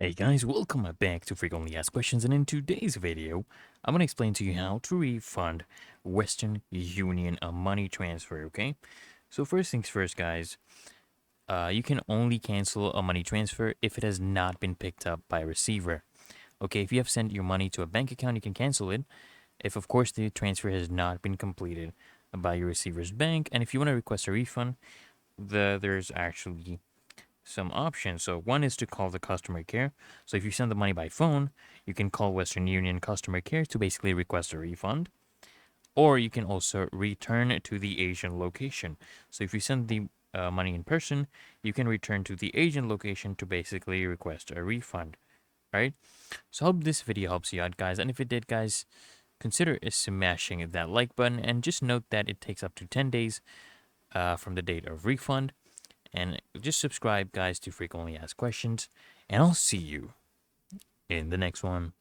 Hey guys, welcome back to Frequently Asked Questions, and in today's video, I'm going to explain to you how to refund Western Union a money transfer, okay? So first things first, guys, you can only cancel a money transfer if it has not been picked up by a receiver. Okay, if you have sent your money to a bank account, you can cancel it if, of course, the transfer has not been completed by your receiver's bank. And if you want to request a refund, there's actually some options. So one is to call the customer care. So if you send the money by phone, you can call Western Union customer care to basically request a refund. Or you can also return it to the agent location. So if you send the money in person, you can return to the agent location to basically request a refund, right? So I hope this video helps you out, guys. And if it did, guys, consider smashing that like button, and just note that it takes up to 10 days from the date of refund. And just subscribe, guys, to frequently asked questions. And I'll see you in the next one.